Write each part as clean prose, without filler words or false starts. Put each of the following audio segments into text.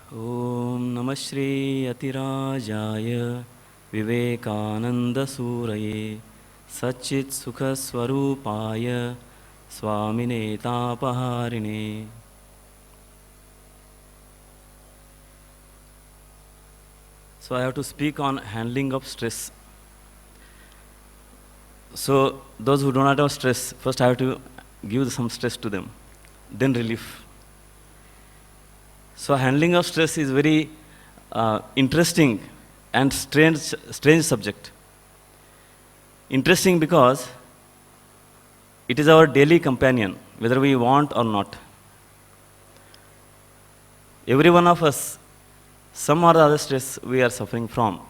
ॐ नमः श्री अतिराजाय विवेकानंद सूरये सच्चित् सुख स्वरूपाय स्वामिने तापहारिणे. So I have to speak on handling of stress. So those who do not have stress, first I have to give some stress to them, then relief. So handling of stress is very interesting and strange subject. Interesting because it is our daily companion, whether we want or not. Every one of us, some or the other stress we are suffering from.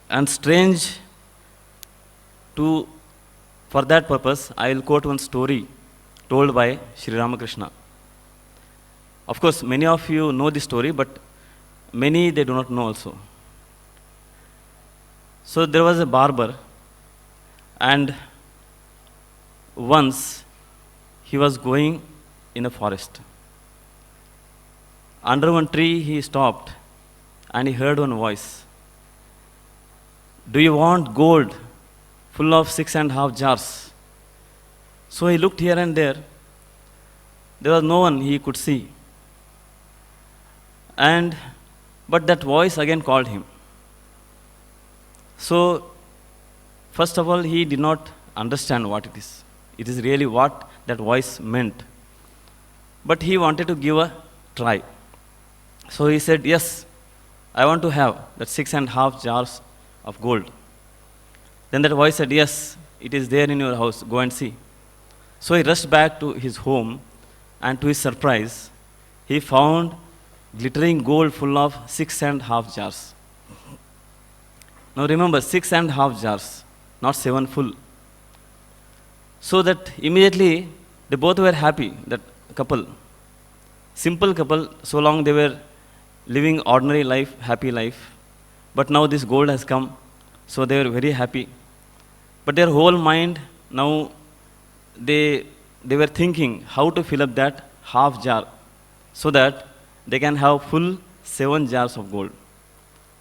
And strange for that purpose, I will quote one story told by Sri Ramakrishna. Of course, many of you know this story, but many they do not know also. So there was a barber, and once he was going in a forest. Under one tree he stopped and he heard one voice. Do you want gold full of 6.5 jars? So he looked here and there. There was no one he could see. But that voice again called him. So, first of all, he did not understand what it is. It is really what that voice meant. But he wanted to give a try. So he said, yes, I want to have that 6.5 jars of gold. Then that voice said, yes, it is there in your house, go and see. So he rushed back to his home, and to his surprise, he found glittering gold full of 6.5 jars. Now remember, 6.5 jars, not 7 full. So that immediately they both were happy, that couple. Simple couple, so long they were living ordinary life, happy life. But now this gold has come, so they were very happy. But their whole mind, now they were thinking how to fill up that half jar so that they can have full 7 jars of gold.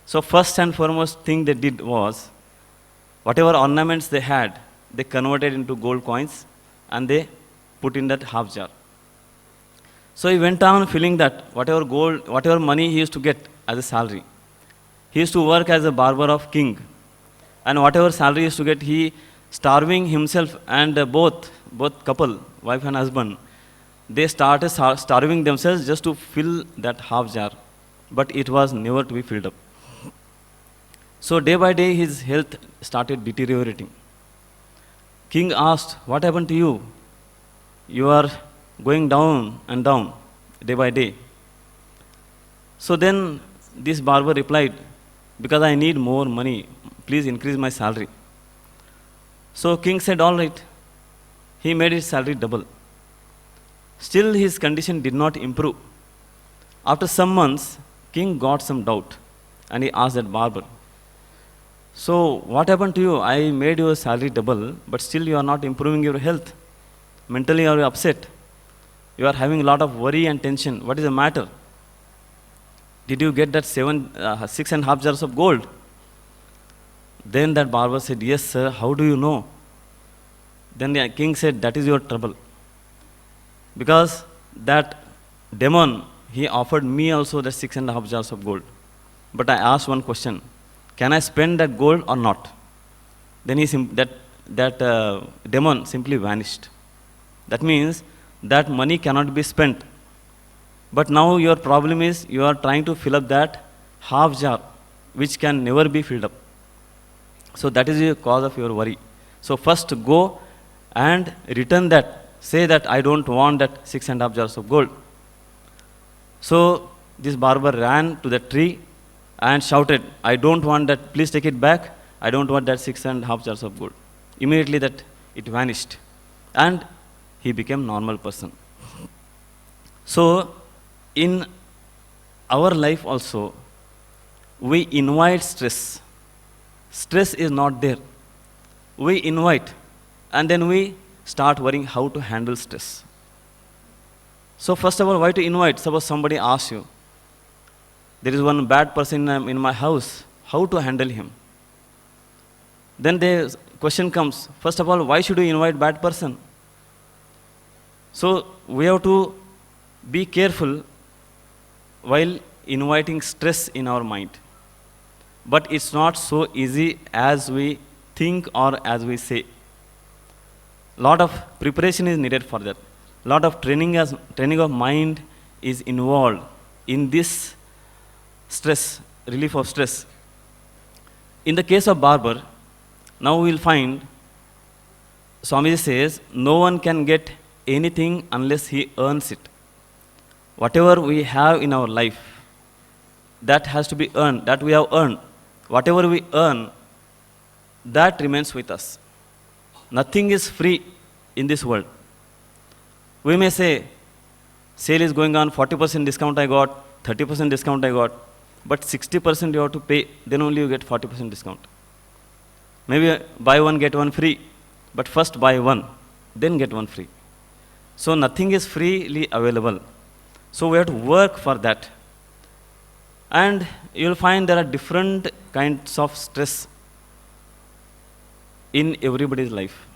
So first and foremost thing they did was, whatever ornaments they had, they converted into gold coins and they put in that half jar. So he went on feeling that whatever money he used to get as a salary, he used to work as a barber of king, and whatever salary he used to get, he starving himself, and both couple, wife and husband, they started starving themselves just to fill that half jar, but it was never to be filled up. So day by day his health started deteriorating. King asked, what happened to you? You are going down and down day by day. So then this barber replied, because I need more money, please increase my salary. So king said, all right. He made his salary double. Still his condition did not improve. After some months, king got some doubt and he asked that barber, so what happened to you? I made your salary double, but still you are not improving your health. Mentally you are upset. You are having a lot of worry and tension. What is the matter? Did you get that 6.5 jars of gold? Then that barber said, yes sir, how do you know? Then the king said, that is your trouble. Because that demon, he offered me also the 6.5 jars of gold. But I asked one question, can I spend that gold or not? Then that demon simply vanished. That means that money cannot be spent. But now your problem is you are trying to fill up that half jar, which can never be filled up. So that is the cause of your worry. So first go and return that. Say that I don't want that 6.5 jars of gold. So this barber ran to the tree and shouted, I don't want that, please take it back. I don't want that 6.5 jars of gold. Immediately that it vanished. And he became normal person. So in our life also, we invite stress. Stress is not there. We invite, and then we start worrying how to handle stress. So first of all, why to invite? Suppose somebody asks you, there is one bad person in my house, how to handle him? Then the question comes, first of all, why should you invite bad person? So we have to be careful while inviting stress in our mind. But it's not so easy as we think or as we say. Lot of preparation is needed for that. Lot of training of mind is involved in this stress, relief of stress. In the case of barber, now we will find Swami says no one can get anything unless he earns it. Whatever we have in our life, that has to be earned, that we have earned. Whatever we earn, that remains with us. Nothing is free in this world. We may say, sale is going on, 40% discount I got, 30% discount I got, but 60% you have to pay, then only you get 40% discount. Maybe buy one, get one free, but first buy one, then get one free. So nothing is freely available. So we have to work for that. And you will find there are different kinds of stress in everybody's life.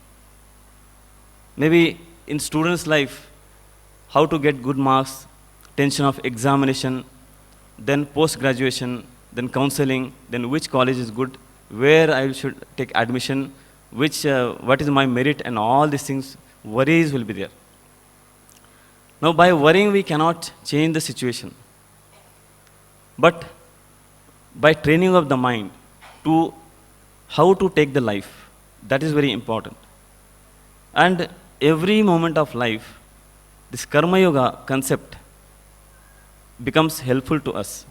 Maybe in students' life, how to get good marks, tension of examination, then post-graduation, then counseling, then which college is good, where I should take admission, what is my merit, and all these things, worries will be there. Now by worrying we cannot change the situation. But by training of the mind to how to take the life, that is very important. And every moment of life, this Karma Yoga concept becomes helpful to us.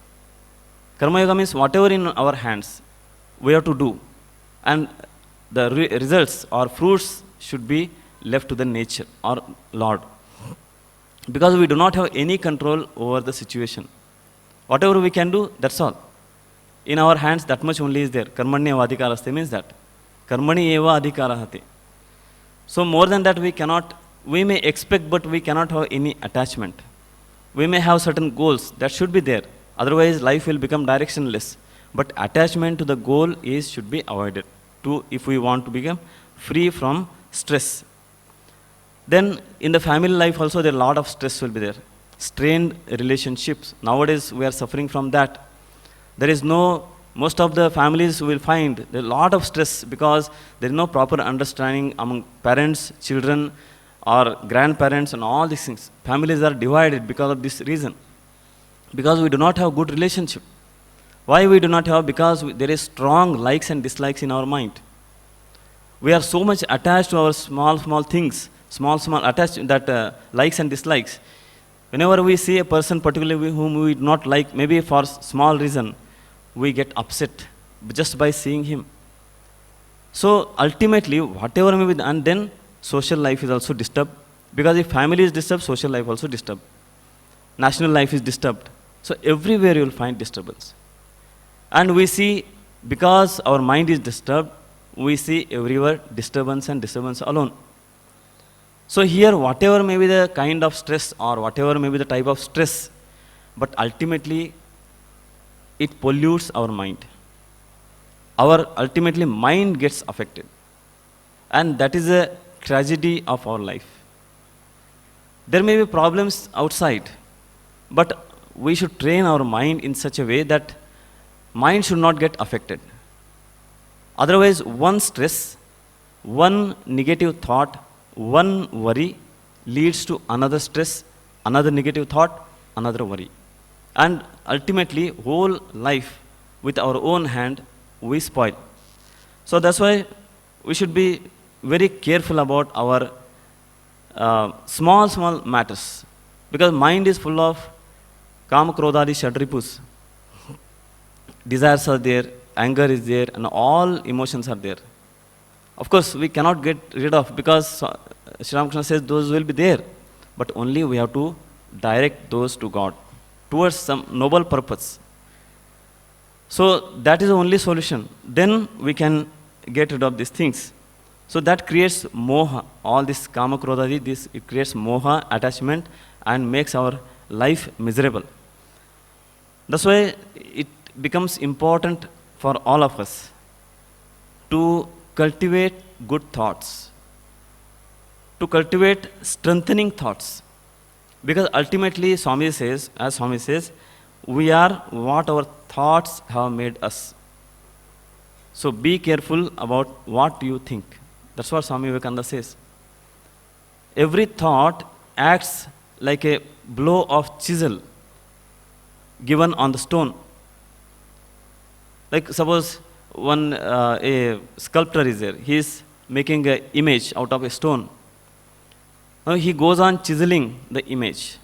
Karma Yoga means whatever in our hands, we have to do. And the results or fruits should be left to the nature or Lord. Because we do not have any control over the situation. Whatever we can do, that's all. In our hands, that much only is there. Karmani eva adhikaraste means that. Karmani eva adhikarahate. So more than that we may expect, but we cannot have any attachment. We may have certain goals that should be there. Otherwise, life will become directionless. But attachment to the goal should be avoided if we want to become free from stress. Then in the family life also, there are a lot of stress will be there. Strained relationships. Nowadays we are suffering from that. There is most of the families will find there is a lot of stress because there is no proper understanding among parents, children, or grandparents, and all these things. Families are divided because of this reason. Because we do not have good relationship. Why we do not have? Because there is strong likes and dislikes in our mind. We are so much attached to our small things, small attached that likes and dislikes. Whenever we see a person particularly whom we do not like, maybe for small reason, we get upset just by seeing him. So ultimately, whatever may be, and then social life is also disturbed. Because if family is disturbed, social life also disturbed. National life is disturbed. So everywhere you will find disturbance. And we see, because our mind is disturbed, we see everywhere disturbance and disturbance alone. So here, whatever may be the kind of stress or whatever may be the type of stress, but ultimately it pollutes our mind. Our ultimately mind gets affected. And that is a tragedy of our life. There may be problems outside, but we should train our mind in such a way that mind should not get affected. Otherwise, one stress, one negative thought, one worry leads to another stress, another negative thought, another worry. And ultimately, whole life with our own hand, we spoil. So that's why we should be very careful about our small matters. Because mind is full of Kama, Krodhadi, Shadripus. Desires are there, anger is there, and all emotions are there. Of course, we cannot get rid of, because Sri Ramakrishna says those will be there. But only we have to direct those to God, towards some noble purpose. So that is the only solution. Then we can get rid of these things. So that creates moha. All this Kama, Krodhadi, it creates moha, attachment, and makes our life miserable. That's why it becomes important for all of us to cultivate good thoughts, to cultivate strengthening thoughts. Because ultimately, Swami says, we are what our thoughts have made us. So be careful about what you think. That's what Swami Vivekananda says. Every thought acts like a blow of chisel given on the stone. Like suppose a sculptor is there, he is making an image out of a stone. Now he goes on chiseling the image.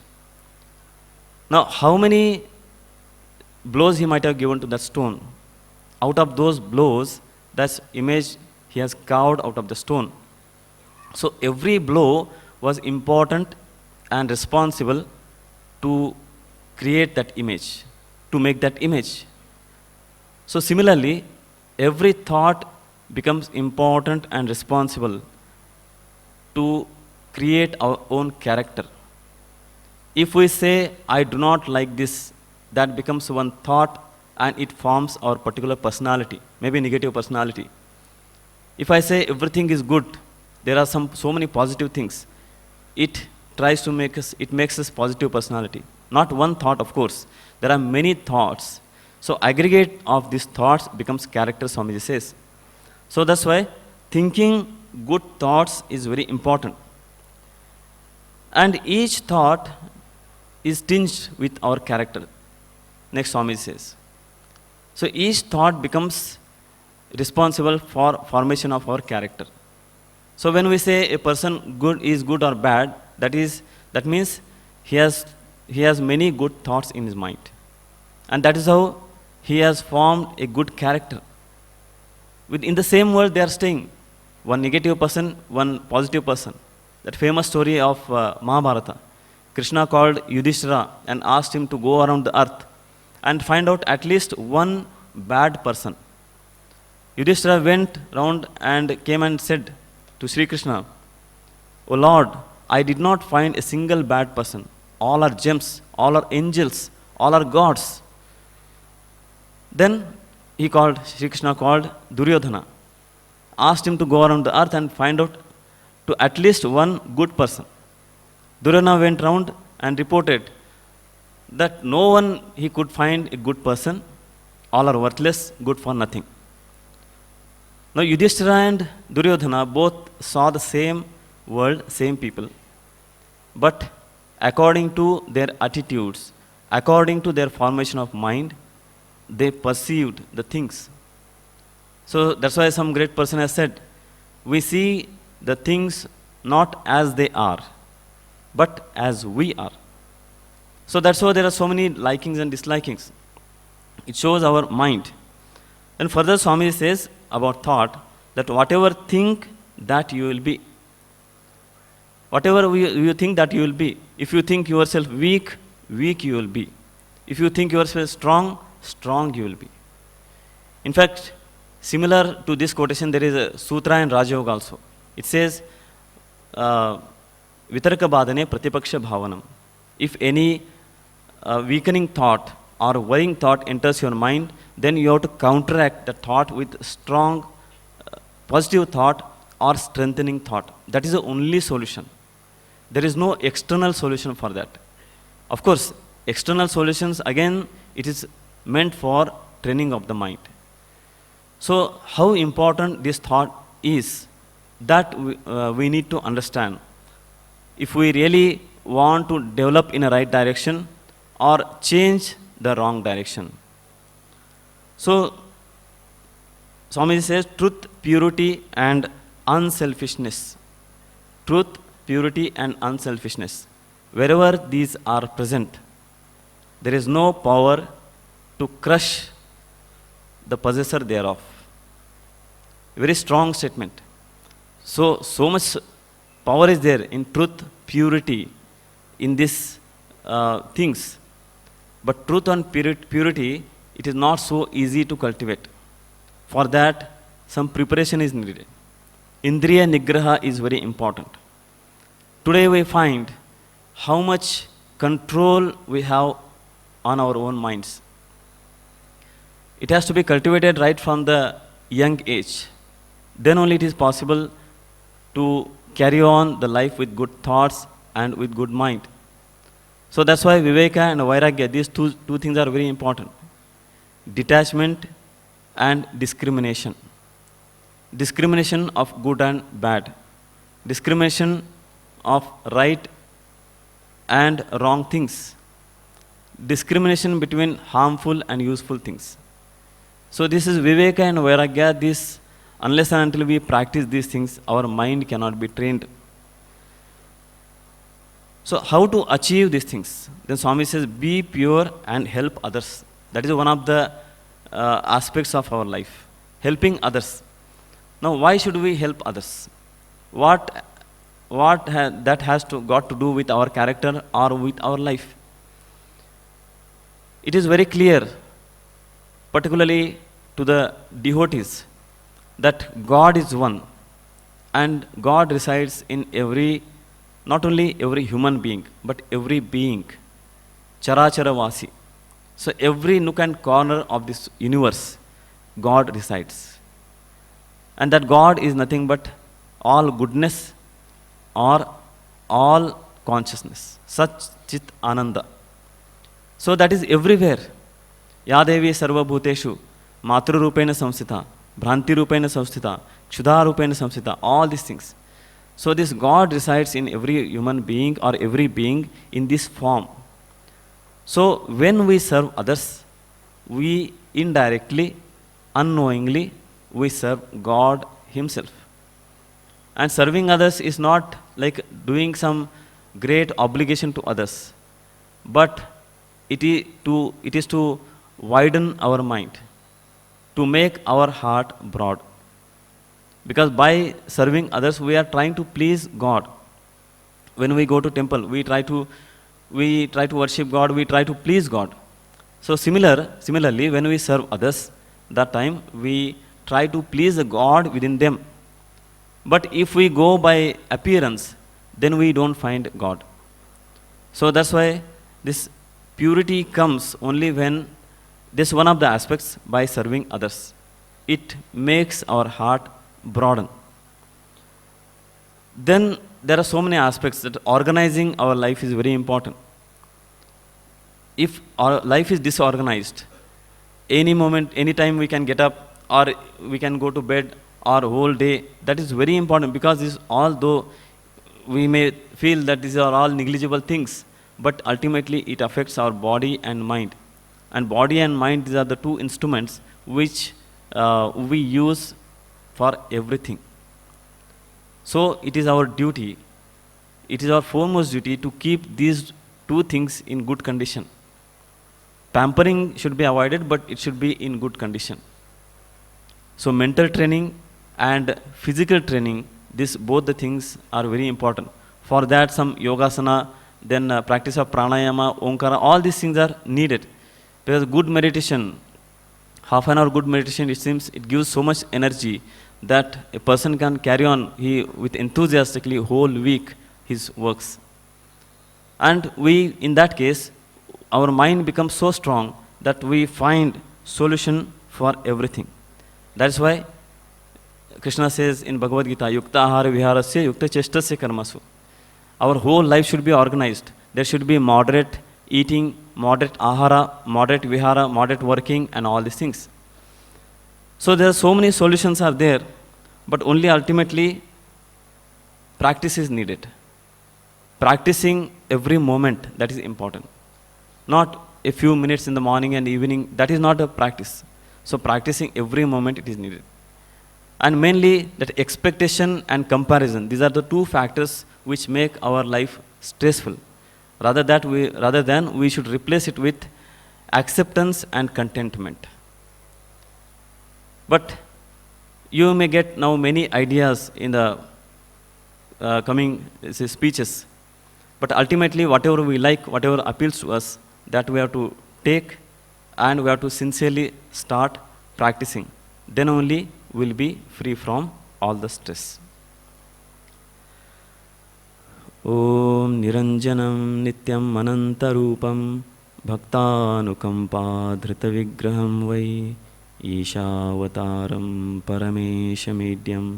Now how many blows he might have given to that stone? Out of those blows, that image he has carved out of the stone. So every blow was important and responsible to create that image, to make that image. So similarly, every thought becomes important and responsible to create our own character. If we say, I do not like this, that becomes one thought and it forms our particular personality, maybe negative personality. If I say everything is good, there are so many positive things, it makes us positive personality. Not one thought, of course. There are many thoughts. So aggregate of these thoughts becomes character, Swamiji says. So that's why thinking good thoughts is very important. And each thought is tinged with our character. Next Swami says. So each thought becomes responsible for formation of our character. So when we say a person is good or bad, that means he has many good thoughts in his mind. And that is how he has formed a good character. In the same world they are staying. One negative person, one positive person. That famous story of Mahabharata. Krishna called Yudhishthira and asked him to go around the earth and find out at least one bad person. Yudhishthira went round and came and said to Sri Krishna, O Lord, I did not find a single bad person. All are gems, all are angels, all are gods. Then Sri Krishna called Duryodhana, asked him to go around the earth and find out to at least one good person. Duryodhana went round and reported that no one he could find a good person, all are worthless, good for nothing. Now Yudhishthira and Duryodhana both saw the same world, same people, but according to their attitudes, according to their formation of mind, they perceived the things. So that's why some great person has said, we see the things not as they are, but as we are. So that's why there are so many likings and dislikings. It shows our mind. Then further Swami says about thought that whatever think that you will be. Whatever you think that you will be. If you think yourself weak, weak you will be. If you think yourself strong, strong you will be. In fact, similar to this quotation, there is a sutra in Raja Yoga also. It says, Vitarka badane pratipaksha bhavanam. If any weakening thought or worrying thought enters your mind, then you have to counteract the thought with strong positive thought or strengthening thought. That is the only solution. There is no external solution for that. Of course, external solutions, again, it is meant for training of the mind. So how important this thought is, that we need to understand. If we really want to develop in a right direction or change the wrong direction. So Swami says truth, purity and unselfishness. Truth, purity and unselfishness. Wherever these are present, there is no power to crush the possessor thereof. Very strong statement. So much power is there in truth, purity, in these things. But truth and purity, it is not so easy to cultivate. For that, some preparation is needed. Indriya Nigraha is very important. Today we find how much control we have on our own minds. It has to be cultivated right from the young age. Then only it is possible to carry on the life with good thoughts and with good mind. So that's why Viveka and Vairagya, these two things are very important. Detachment and discrimination. Discrimination of good and bad. Discrimination of right and wrong things. Discrimination between harmful and useful things. So this is Viveka and Vairagya. This, unless and until we practice these things, our mind cannot be trained. So how to achieve these things? Then Swami says, be pure and help others. That is one of the aspects of our life, helping others. Now, why should we help others? What that has got to do with our character or with our life? It is very clear, particularly to the devotees, that God is one, and God resides in not only every human being, but every being, charachara vasi. So every nook and corner of this universe, God resides. And that God is nothing but all goodness or all consciousness, Sat Chit Ananda. So that is everywhere. Ya Devi Sarva Bhuteshu, Matru Rupena Samsita, Bhranti Rupena Samsita, Kshuddha Rupena Samsita, all these things. So this God resides in every human being or every being in this form. So when we serve others, we indirectly, unknowingly, we serve God Himself. And serving others is not like doing some great obligation to others, but it is to widen our mind, to make our heart broad. Because by serving others, we are trying to please God. When we go to temple, we try to worship God, we try to please God. So similarly, when we serve others, that time we try to please the God within them. But if we go by appearance, then we don't find God. So that's why this purity comes only when this one of the aspects by serving others. It makes our heart broaden. Then there are so many aspects that organizing our life is very important. If our life is disorganized, any moment, any time we can get up or we can go to bed or whole day, that is very important, because this, although we may feel that these are all negligible things, but ultimately it affects our body and mind. And body and mind, these are the two instruments which we use for everything. So it is our duty, it is our foremost duty to keep these two things in good condition. Pampering should be avoided, but it should be in good condition. So mental training and physical training, both the things are very important. For that, some yogasana, then practice of pranayama, omkara, all these things are needed. Because good meditation, half an hour good meditation, it seems it gives so much energy that a person can carry on with enthusiastically whole week his works. And we, in that case, our mind becomes so strong that we find solution for everything. That's why Krishna says in Bhagavad Gita, Yukta Ahara Viharasya Yukta Chestasya Karmasu. Our whole life should be organized. There should be moderate eating, moderate ahara, moderate vihara, moderate working, and all these things. So there are so many solutions are there, but only ultimately practice is needed. Practicing every moment, that is important. Not a few minutes in the morning and evening, that is not a practice. So practicing every moment, it is needed. And mainly that expectation and comparison, these are the two factors which make our life stressful. Rather than we should replace it with acceptance and contentment. But you may get now many ideas in the coming speeches. But ultimately, whatever we like, whatever appeals to us, that we have to take and we have to sincerely start practicing. Then only we will be free from all the stress. Om Niranjanam Nityam Anantarupam Bhaktanukampa Dhrita Vigraham Vai ईशावतारं परमेशमीड्यं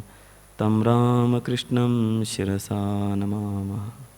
तं रामकृष्णं शिरसा नमामः.